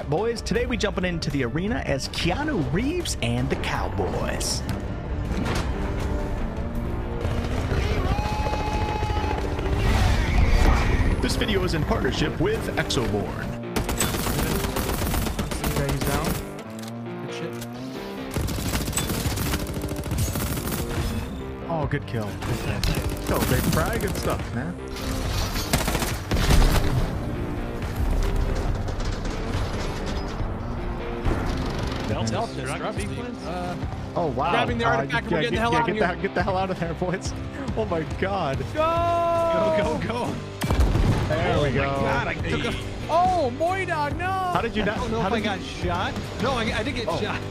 Alright boys, today we jumping into the arena as Keanu Reeves and the Cowboys. This video is in partnership with Exoborne. Okay, he's down. Good shit. Oh, good kill. Go, big fry. Good stuff, man. Oh wow. Grabbing the artifact, we're getting the hell out of here. Get the hell out of there, boys. Oh my god. Go! Go! There we go. God, I took a... Oh, Moydog, no! How did you not? I don't know if I got shot. No, I did get shot.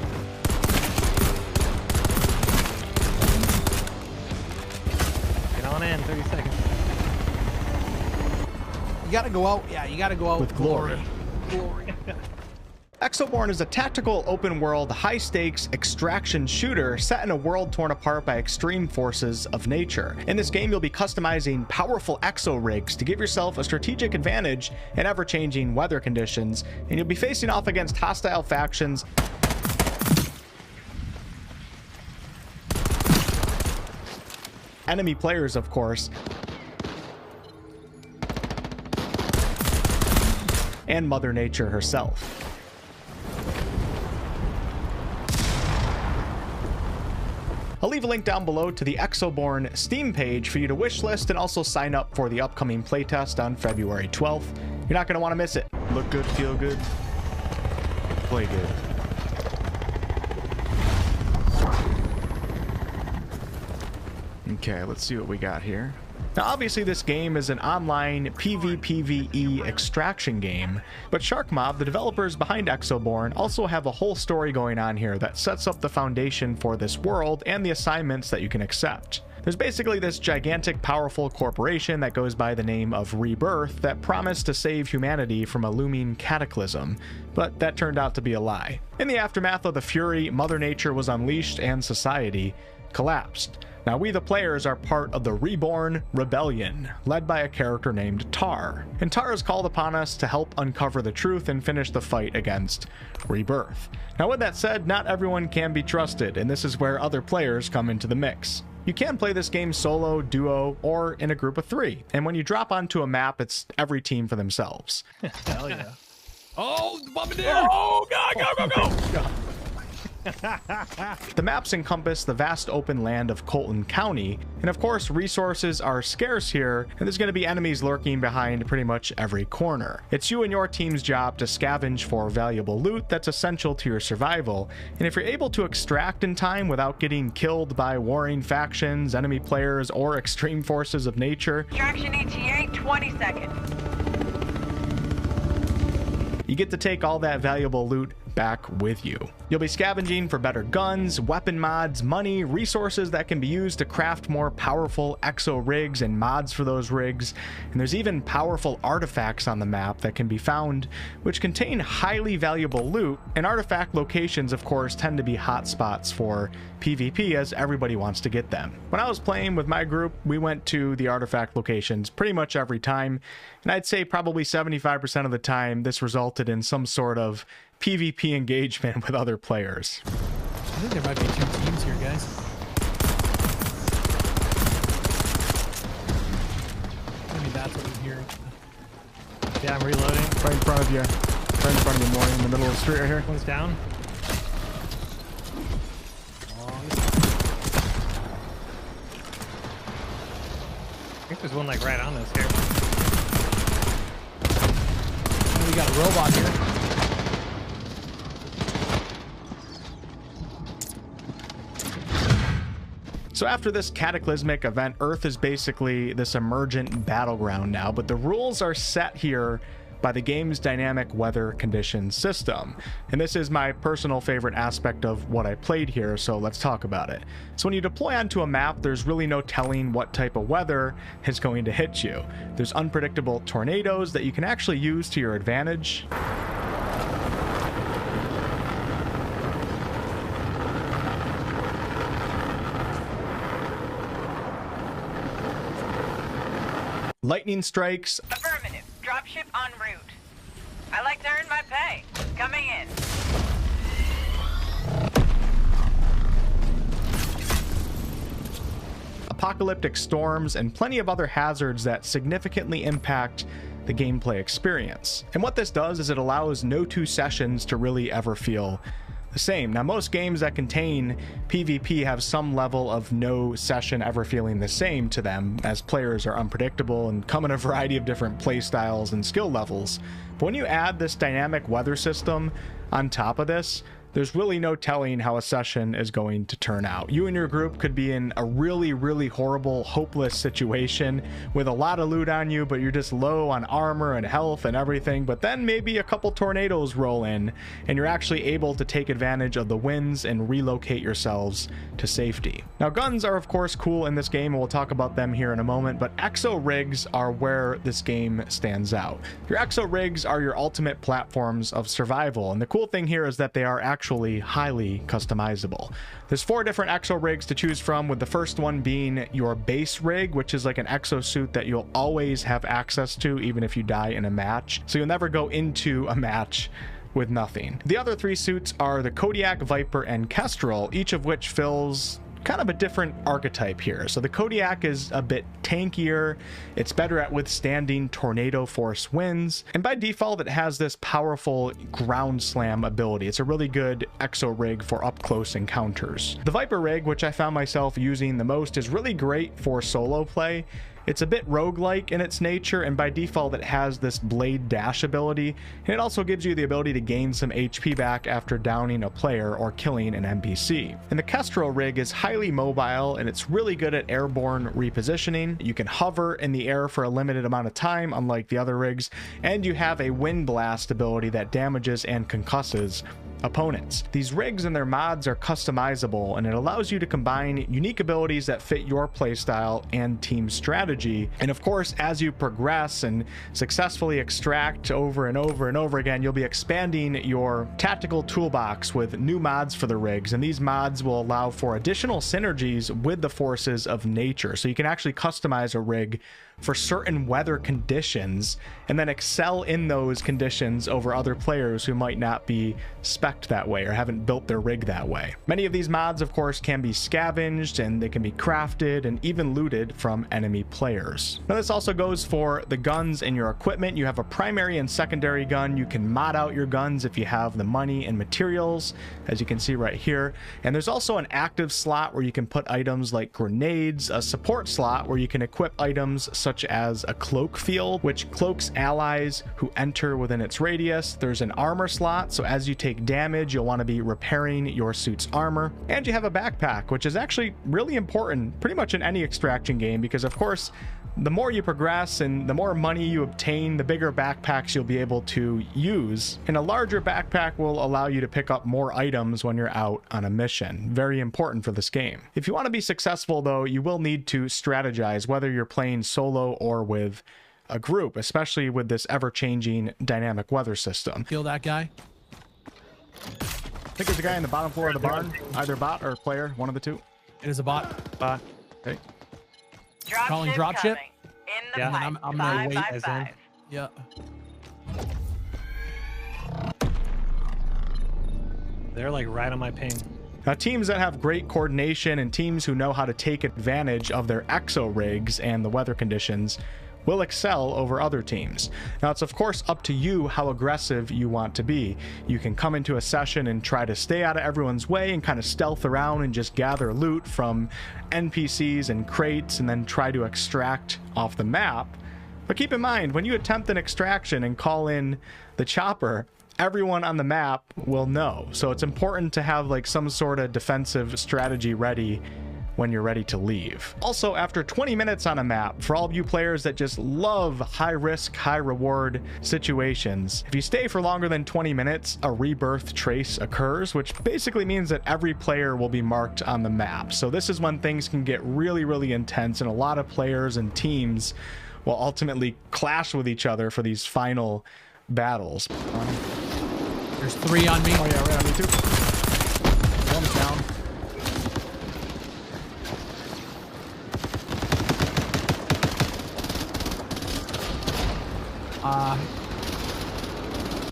Get on in, 30 seconds. You gotta go out. Yeah, you gotta go out With glory. Glory. Exoborne is a tactical open-world, high-stakes extraction shooter set in a world torn apart by extreme forces of nature. In this game, you'll be customizing powerful Exo-Rigs to give yourself a strategic advantage in ever-changing weather conditions, and you'll be facing off against hostile factions enemy players, of course, and Mother Nature herself. I'll leave a link down below to the Exoborne Steam page for you to wishlist and also sign up for the upcoming playtest on February 12th. You're not going to want to miss it. Look good, feel good, play good. Okay, let's see what we got here. Now, obviously, this game is an online PvPvE extraction game, but SharkMob, the developers behind Exoborne, also have a whole story going on here that sets up the foundation for this world and the assignments that you can accept. There's basically this gigantic, powerful corporation that goes by the name of Rebirth that promised to save humanity from a looming cataclysm, but that turned out to be a lie. In the aftermath of the Fury, Mother Nature was unleashed and society collapsed. Now, we the players are part of the Reborn Rebellion, led by a character named Tar. And Tar is called upon us to help uncover the truth and finish the fight against Rebirth. Now, with that said, not everyone can be trusted, and this is where other players come into the mix. You can play this game solo, duo, or in a group of 3. And when you drop onto a map, it's every team for themselves. Hell yeah. Oh, the bombardier! Oh, God, go! The maps encompass the vast open land of Colton County, and of course resources are scarce here, and there's going to be enemies lurking behind pretty much every corner. It's you and your team's job to scavenge for valuable loot that's essential to your survival, and if you're able to extract in time without getting killed by warring factions, enemy players, or extreme forces of nature, Extraction ETA, 20 seconds. you get to take all that valuable loot back with you. You'll be scavenging for better guns, weapon mods, money, resources that can be used to craft more powerful Exo-Rigs and mods for those rigs, and there's even powerful artifacts on the map that can be found, which contain highly valuable loot, and artifact locations, of course, tend to be hotspots for PvP as everybody wants to get them. When I was playing with my group, we went to the artifact locations pretty much every time, and I'd say probably 75% of the time this resulted in some sort of PvP engagement with other players. I think there might be 2 teams here, guys. Maybe that's what I'm hearing. Yeah, I'm reloading. Right in front of you. Right in front of you, Morty, in the middle of the street right here. One's down. I think there's one like right on us here. And we got a robot here. So after this cataclysmic event, Earth is basically this emergent battleground now, but the rules are set here by the game's dynamic weather condition system. And this is my personal favorite aspect of what I played here, so let's talk about it. So when you deploy onto a map, there's really no telling what type of weather is going to hit you. There's unpredictable tornadoes that you can actually use to your advantage. Lightning strikes. Affirmative. Dropship en route. I like to earn my pay. Coming in. Apocalyptic storms, and plenty of other hazards that significantly impact the gameplay experience. And what this does is it allows no two sessions to really ever feel the same. Now, most games that contain PvP have some level of no session ever feeling the same to them, as players are unpredictable and come in a variety of different play styles and skill levels. But when you add this dynamic weather system on top of this, there's really no telling how a session is going to turn out. You and your group could be in a really, really horrible, hopeless situation with a lot of loot on you, but you're just low on armor and health and everything. But then maybe a couple tornadoes roll in and you're actually able to take advantage of the winds and relocate yourselves to safety. Now, guns are of course cool in this game, and we'll talk about them here in a moment, but Exo-Rigs are where this game stands out. Your Exo-Rigs are your ultimate platforms of survival, and the cool thing here is that they are actually highly customizable. There's 4 different Exo-Rigs to choose from, with the first one being your base rig, which is like an exosuit that you'll always have access to even if you die in a match. So you'll never go into a match with nothing. The other 3 suits are the Kodiak, Viper, and Kestrel, each of which fills kind of a different archetype here. So the Kodiak is a bit tankier, it's better at withstanding tornado force winds, and by default it has this powerful ground slam ability. It's a really good exo rig for up close encounters. The Viper rig, which I found myself using the most, is really great for solo play. It's a bit roguelike in its nature, and by default it has this blade dash ability, and it also gives you the ability to gain some HP back after downing a player or killing an NPC. And the Kestrel rig is highly mobile, and it's really good at airborne repositioning. You can hover in the air for a limited amount of time, unlike the other rigs, and you have a wind blast ability that damages and concusses opponents. These rigs and their mods are customizable, and it allows you to combine unique abilities that fit your playstyle and team strategy. And of course, as you progress and successfully extract over and over and over again, you'll be expanding your tactical toolbox with new mods for the rigs, and these mods will allow for additional synergies with the forces of nature. So you can actually customize a rig for certain weather conditions and then excel in those conditions over other players who might not be spec'd that way or haven't built their rig that way. Many of these mods, of course, can be scavenged, and they can be crafted and even looted from enemy players. Now, this also goes for the guns and your equipment. You have a primary and secondary gun. You can mod out your guns if you have the money and materials, as you can see right here. And there's also an active slot where you can put items like grenades, a support slot where you can equip items such as a cloak field, which cloaks allies who enter within its radius. There's an armor slot, so as you take damage, you'll want to be repairing your suit's armor. And you have a backpack, which is actually really important pretty much in any extraction game, because of course, the more you progress and the more money you obtain, the bigger backpacks you'll be able to use. And a larger backpack will allow you to pick up more items when you're out on a mission. Very important for this game. If you want to be successful though, you will need to strategize, whether you're playing solo or with a group, especially with this ever-changing dynamic weather system. Kill that guy. I think there's a guy in the bottom floor of the barn, either bot or player, one of the two. It is a bot. Bot. Okay. Calling dropship? In the Yeah, pipe. I'm gonna wait as in. 555. Yeah. They're like right on my ping. Now, teams that have great coordination and teams who know how to take advantage of their exo rigs and the weather conditions will excel over other teams. Now, it's of course up to you how aggressive you want to be. You can come into a session and try to stay out of everyone's way and kind of stealth around and just gather loot from NPCs and crates and then try to extract off the map. But keep in mind, when you attempt an extraction and call in the chopper, everyone on the map will know. So it's important to have like some sort of defensive strategy ready when you're ready to leave. Also, after 20 minutes on a map, for all of you players that just love high risk, high reward situations, if you stay for longer than 20 minutes, a rebirth trace occurs, which basically means that every player will be marked on the map. So this is when things can get really, really intense, and a lot of players and teams will ultimately clash with each other for these final battles. There's 3 on me. Oh yeah, right on me too. One's down.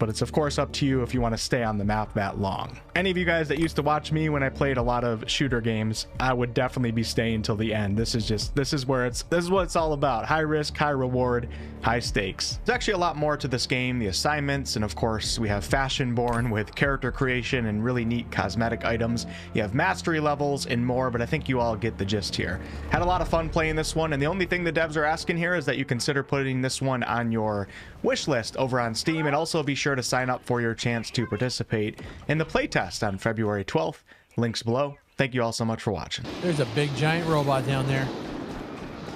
but it's of course up to you if you want to stay on the map that long. Any of you guys that used to watch me when I played a lot of shooter games, I would definitely be staying till the end. This is what it's all about. High risk, high reward, high stakes. There's actually a lot more to this game, the assignments, and of course we have Fashionborn with character creation and really neat cosmetic items. You have mastery levels and more, but I think you all get the gist here. Had a lot of fun playing this one, and the only thing the devs are asking here is that you consider putting this one on your wish list over on Steam, and also be sure to sign up for your chance to participate in the playtest on February 12th. Links below. Thank you all so much for watching. There's a big giant robot down there.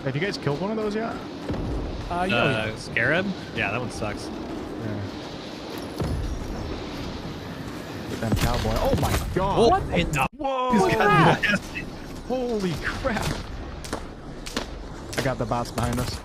Have you guys killed one of those yet? Yeah. Scarab? Yeah, that one sucks. Yeah. Get them cowboy. Oh my god! What in the? Whoa! that? Holy crap! I got the bots behind us.